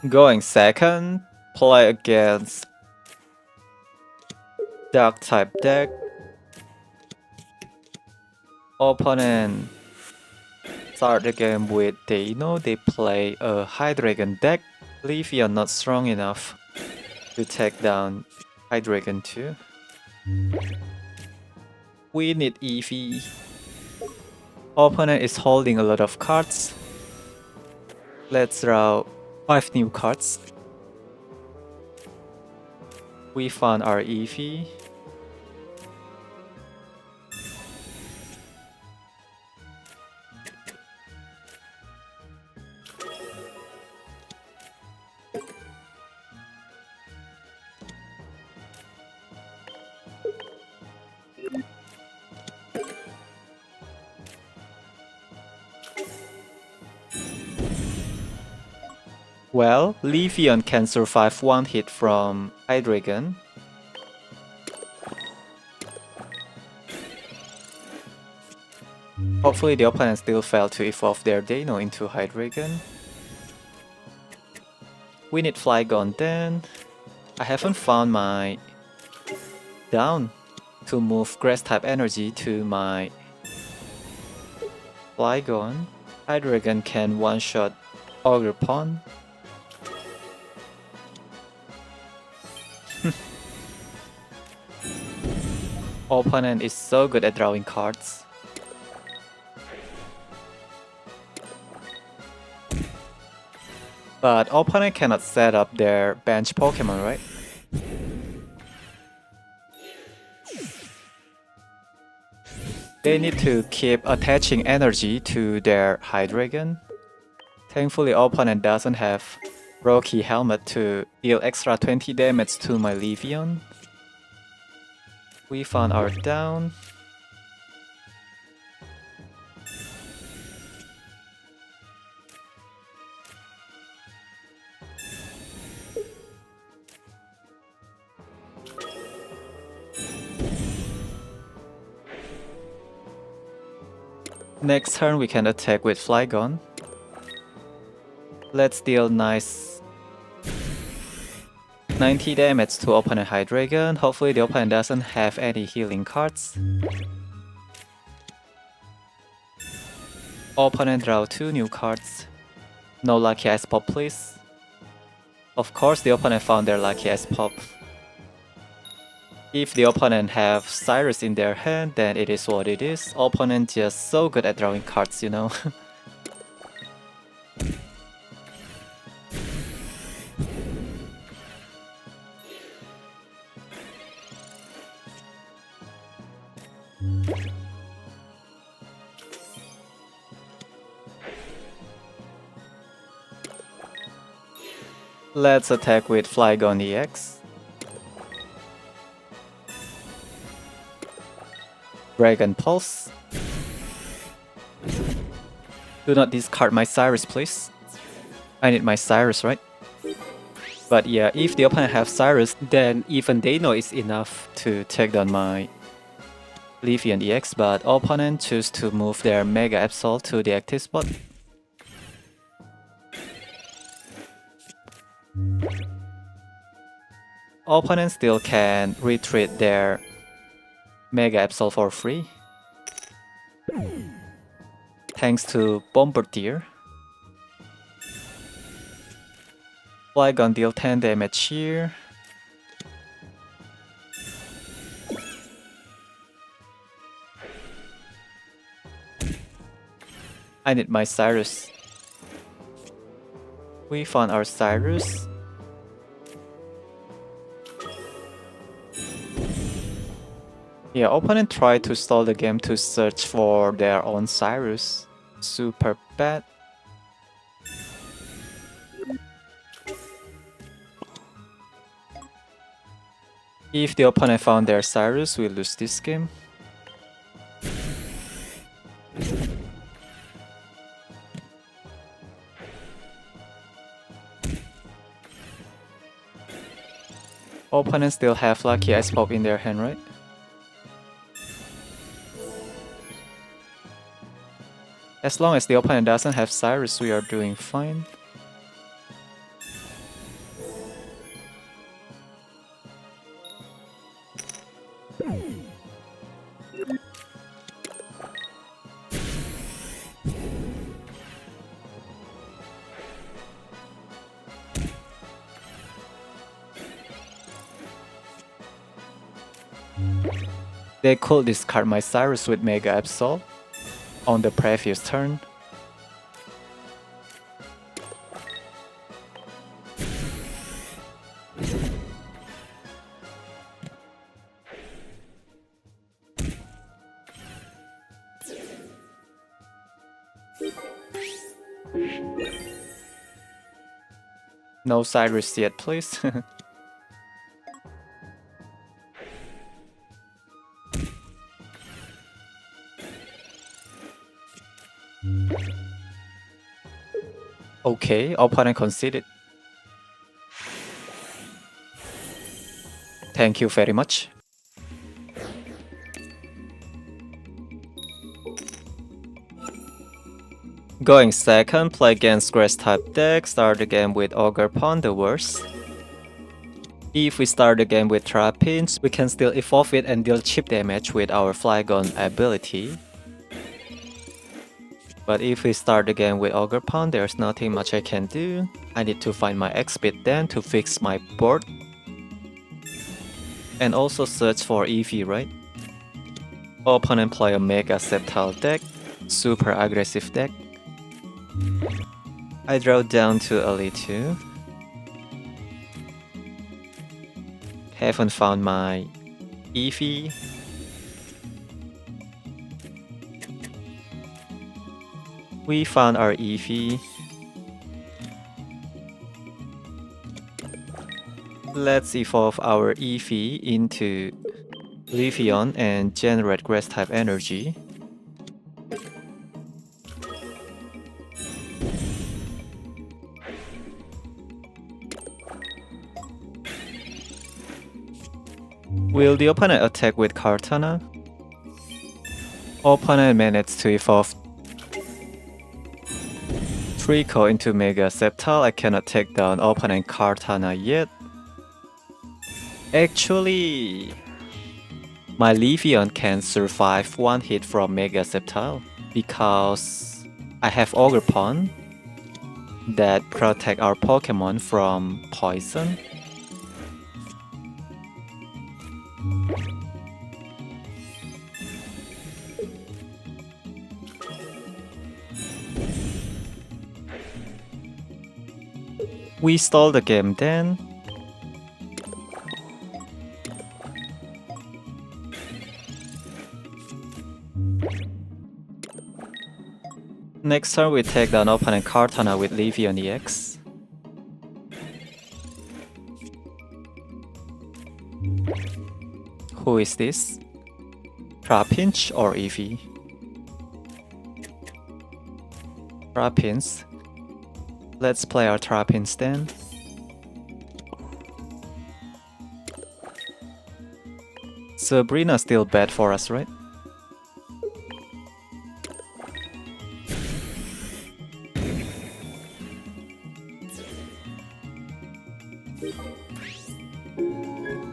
Going second, play against Dark type deck. Opponent start the game with they play a Hydreigon deck. Leafeon not strong enough to take down Hydreigon too. We need Eevee. Opponent is holding a lot of cards. Let's draw 5 new cards. We found our Eevee. Well, Leafeon can survive one hit from Hydreigon. Hopefully the opponent still failed to evolve their Dino into Hydreigon. We need Flygon then. I haven't found my down to move Grass type energy to my Flygon. Hydreigon can one-shot Ogerpon. Opponent is so good at drawing cards. But opponent cannot set up their bench Pokemon, right? They need to keep attaching energy to their Hydreigon. Thankfully opponent doesn't have Rocky Helmet to deal extra 20 damage to my Leafeon. We found our down. Next turn we can attack with Flygon. Let's deal nice 90 damage to opponent Hydreigon. Hopefully the opponent doesn't have any healing cards. Opponent draw 2 new cards. No Lucky Ice Pop please. Of course the opponent found their Lucky Ice Pop. If the opponent have Cyrus in their hand, then it is what it is. Opponent just so good at drawing cards, you know. Let's attack with Flygon EX. Dragon Pulse. Do not discard my Cyrus, please. I need my Cyrus, right? But yeah, if the opponent have Cyrus, then even they know it's enough to take down my Leafeon EX, but opponent choose to move their Mega Absol to the active spot. Opponent still can retreat their Mega Absol for free. Thanks to Borbirdier. Flygon deal 10 damage here. I need my Cyrus. We found our Cyrus. Yeah, opponent tried to stall the game to search for their own Cyrus. Super bad. If the opponent found their Cyrus, we lose this game. Opponents still have Lucky Ice Pop in their hand, right? As long as the opponent doesn't have Cyrus, we are doing fine. They could discard my Cyrus with Mega Absol on the previous turn. No Cyrus yet, please. Okay, opponent conceded. Thank you very much. Going second, play against grass type deck, start the game with Ogerpon, the worst. If we start the game with Trapinch, we can still evolve it and deal chip damage with our Flygon ability. But if we start the game with Ogerpon, there's nothing much I can do. I need to find my X-Bit then to fix my board. And also search for Eevee, right? Opponent play a Mega Sceptile deck, super aggressive deck. I draw down too early too. Haven't found my Eevee. We found our Eevee. Let's evolve our Eevee into Leafeon and generate grass type energy. Will the opponent attack with Kartana? Opponent managed to evolve Trico into Mega Sceptile. I cannot take down opponent Kartana yet. Actually, my Leafeon can survive one hit from Mega Sceptile because I have Ogerpon that protect our Pokemon from poison. We stall the game then. Next turn we take down opponent Kartana with Leafeon EX. Who is this? Trapinch or Eevee? Trapinch. Let's play our Trapinch then. Sabrina's still bad for us, right?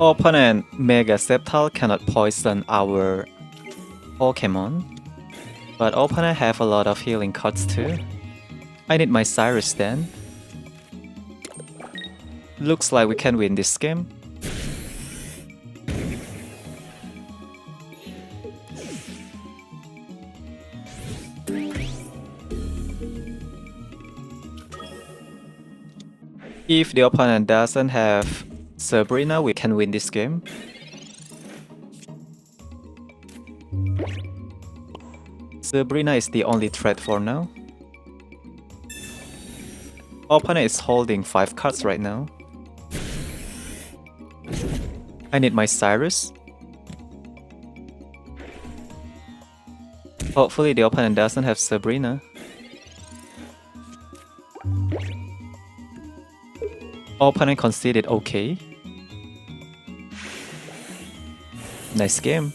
Opponent Mega Sceptile cannot poison our Pokemon, but opponent have a lot of healing cards too. I need my Cyrus then. Looks like we can win this game. If the opponent doesn't have Sabrina, we can win this game. Sabrina is the only threat for now. Opponent is holding 5 cards right now. I need my Cyrus. Hopefully the opponent doesn't have Sabrina. Opponent conceded okay. Nice game.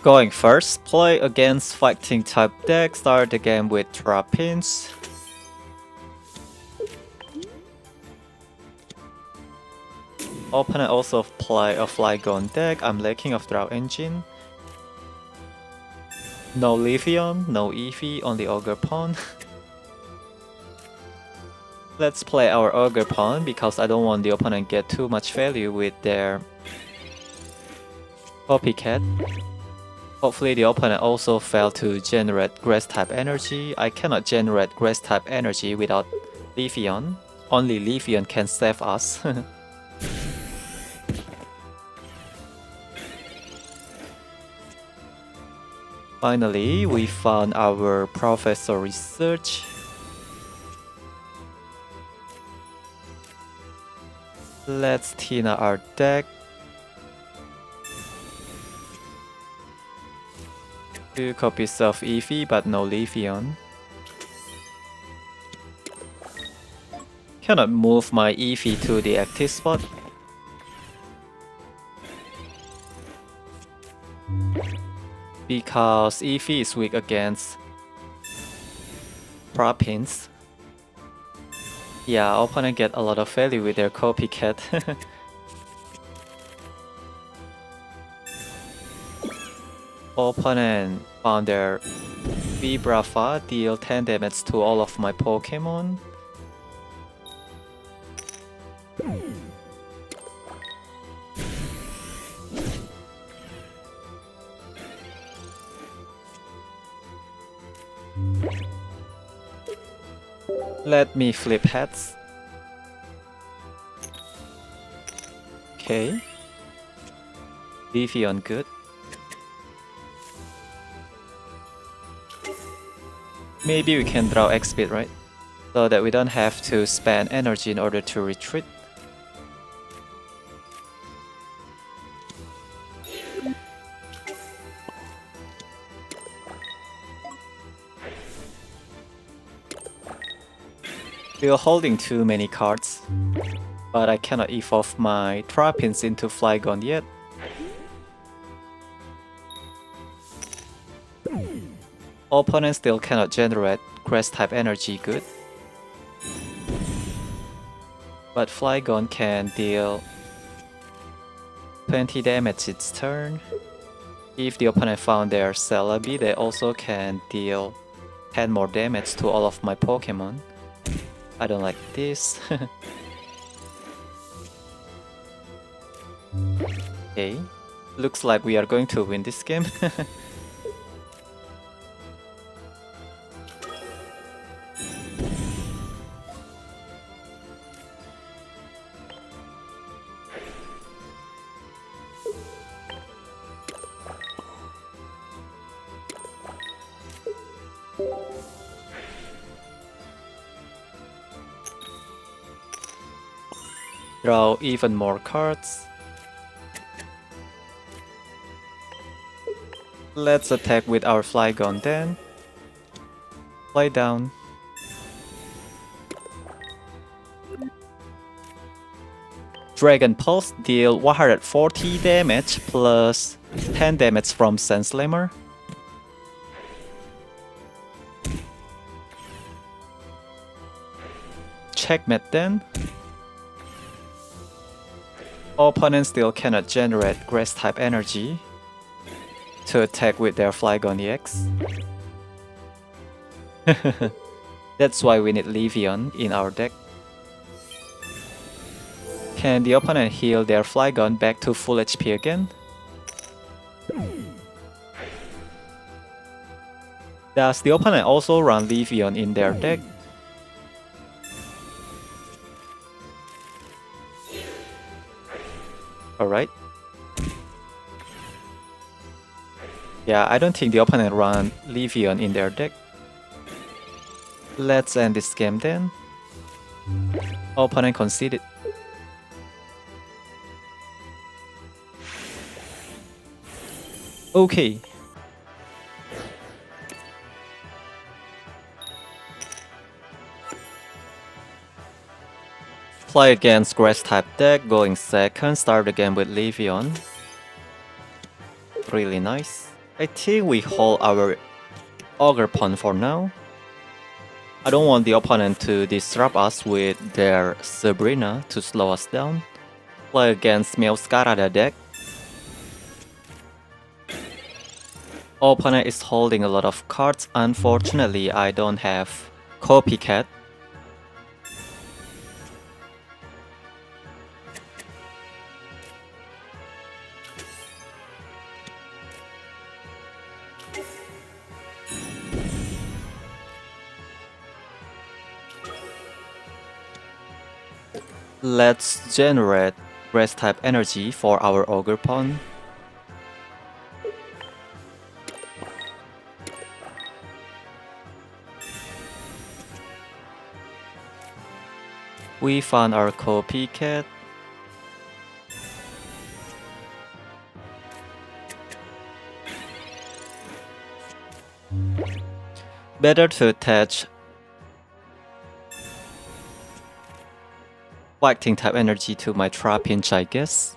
Going first, play against fighting type deck, start the game with Trapinch. Opponent also play a Flygon deck, I'm lacking of Draw Engine. No Leafeon, no Eevee, only Ogerpon. Let's play our Ogerpon because I don't want the opponent get too much value with their Copycat. Hopefully the opponent also failed to generate grass type energy. I cannot generate grass type energy without Leafeon. Only Leafeon can save us. Finally, we found our Professor Research. Let's Tina our deck. Two copies of Eevee, but no Leafeon. Cannot move my Eevee to the active spot. Because Eevee is weak against Trapinch. Yeah, opponent get a lot of value with their Copycat. Opponent found their Vibrafa, deal 10 damage to all of my Pokemon. Let me flip heads. Okay. Leafeon good. Maybe we can draw X-Speed, right? So that we don't have to spend energy in order to retreat. We are holding too many cards, but I cannot evolve my Trapinch into Flygon yet. Opponent still cannot generate grass type energy good. But Flygon can deal 20 damage its turn. If the opponent found their Celebi, they also can deal 10 more damage to all of my Pokemon. I don't like this. Okay, looks like we are going to win this game. Draw even more cards. Let's attack with our Flygon then. Play down. Dragon Pulse deal 140 damage plus 10 damage from Sandstorm. Checkmate then. Opponent still cannot generate grass type energy to attack with their Flygon EX. That's why we need Leafeon in our deck. Can the opponent heal their Flygon back to full HP again? Does the opponent also run Leafeon in their deck? Alright. Yeah, I don't think the opponent run Leafeon in their deck. Let's end this game then. Opponent conceded. Okay. Play against grass type deck, going second, start the game with Leafeon. Really nice. I think we hold our Ogerpon for now. I don't want the opponent to disrupt us with their Sabrina to slow us down. Play against Meowscarada deck. Opponent is holding a lot of cards. Unfortunately, I don't have Copycat. Let's generate Grass type energy for our Ogerpon. We found our Copycat. Better to attach Fighting type energy to my Trapinch, I guess.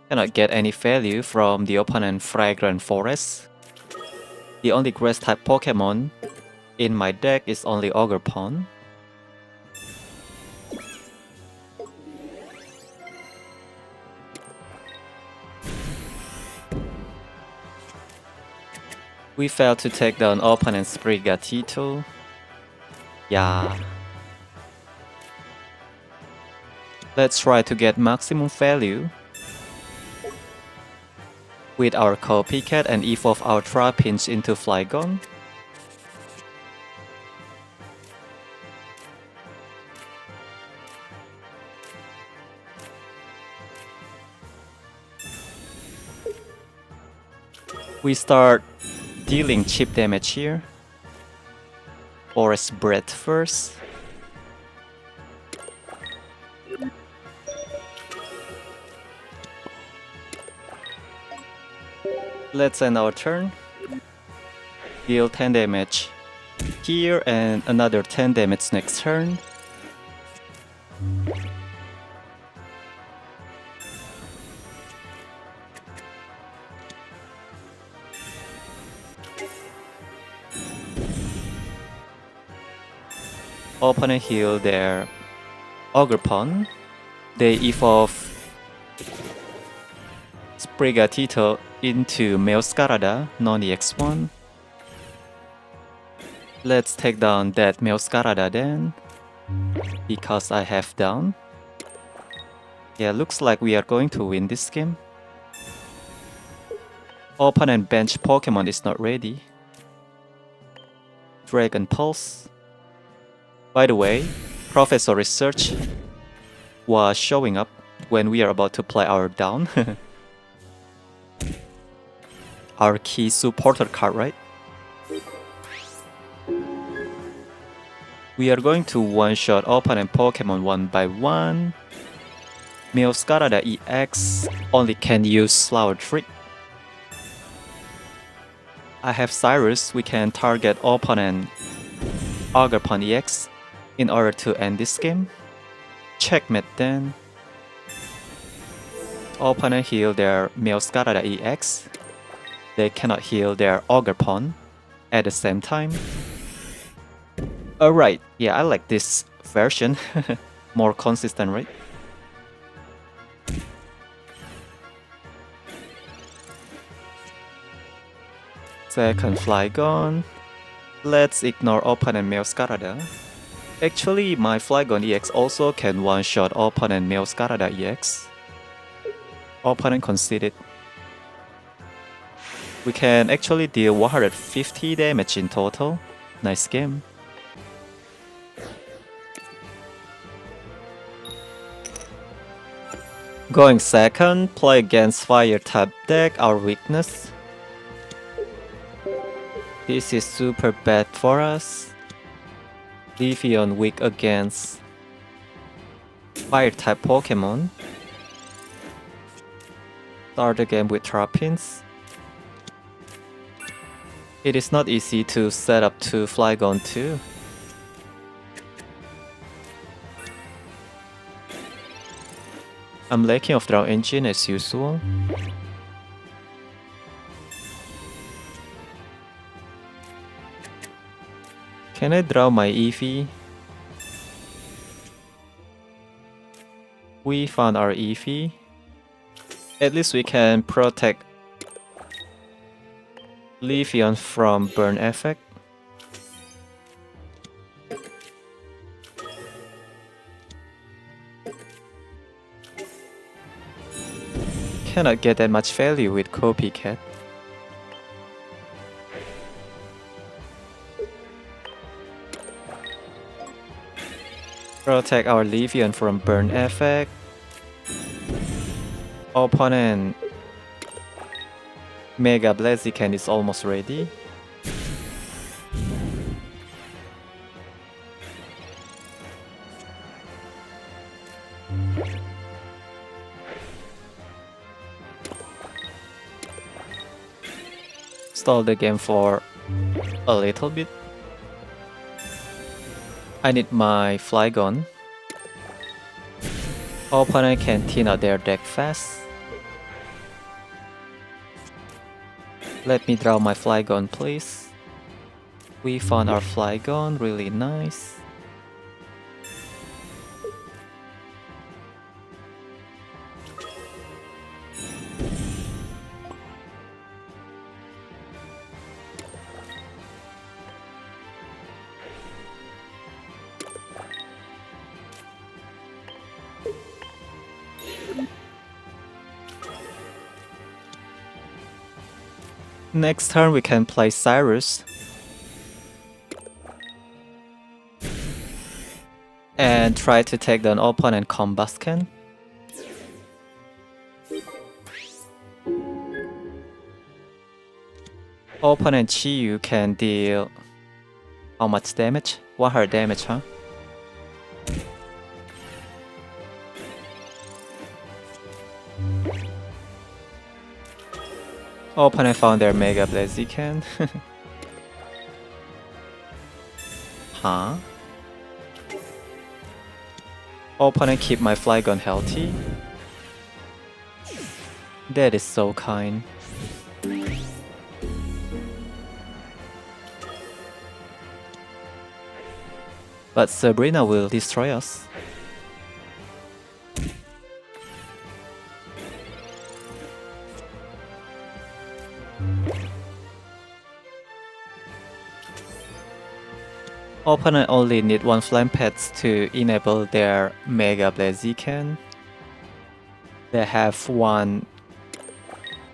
Cannot get any value from the opponent Fragrant Forest. The only grass type Pokemon in my deck is only Ogerpon. We failed to take down opponent's Sprigatito. Yeah. Let's try to get maximum value with our Copycat and evolve our Trapinch into Flygon. We start dealing chip damage here. Forest Breath first. Let's end our turn. Deal 10 damage here and another 10 damage next turn. Opponent heal their Ogerpon. They evolve Sprigatito into Meowscarada, non-EX1. Let's take down that Meowscarada then, because I have down. Yeah, looks like we are going to win this game. Opponent bench Pokemon is not ready. Dragon Pulse. By the way, Professor Research was showing up when we are about to play our down. Our key supporter card, right? We are going to one-shot opponent Pokemon one by one. Meowscarada EX only can use Flower Trick. I have Cyrus, we can target opponent Ogerpon EX in order to end this game. Checkmate then. Opponent heal their Meowscarada EX. They cannot heal their Ogerpon at the same time. Alright, yeah, I like this version. More consistent, right? Second Flygon. Let's ignore opponent Meowscarada. Actually, my Flygon EX also can one-shot opponent Meowscarada EX. Opponent conceded. We can actually deal 150 damage in total. Nice game. Going second, play against fire type deck, our weakness. This is super bad for us. Leafeon weak against fire type Pokemon. Start the game with Trapinch. It is not easy to set up to Flygon too. I'm lacking of draw engine as usual. Can I draw my Eevee? We found our Eevee. At least we can protect Leafeon from burn effect. Cannot get that much value with Copycat. Protect our Leafeon from burn effect. Opponent Mega Blaziken is almost ready. Stall the game for a little bit. I need my Flygon. Opponent can thin out their deck fast. Let me draw my Flygon, please. We found our Flygon, really nice. Next turn we can play Cyrus. And try to take down opponent Combusken. Opponent Chiyu can deal how much damage? 100 damage, huh? Opponent found their Mega Blaziken. Huh? Opponent keep my Flygon healthy. That is so kind. But Sabrina will destroy us. Opponent only need one Flame Pets to enable their Mega Blaziken. They have one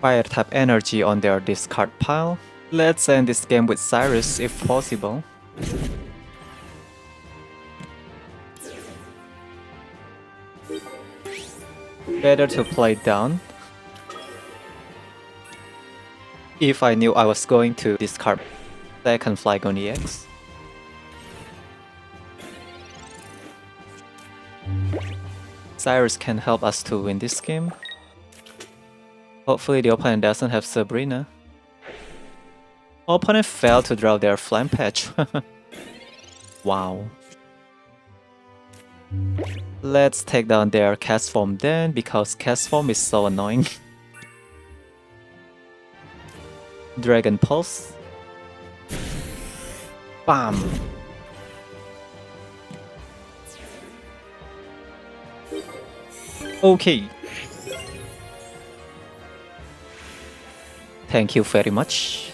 Fire type energy on their discard pile. Let's end this game with Cyrus if possible. Better to play down. If I knew I was going to discard second Flygon EX. Cyrus can help us to win this game. Hopefully the opponent doesn't have Sabrina. Opponent failed to draw their Flame Patch. Wow. Let's take down their Castform then, because Castform is so annoying. Dragon Pulse. Bam! Okay. Thank you very much.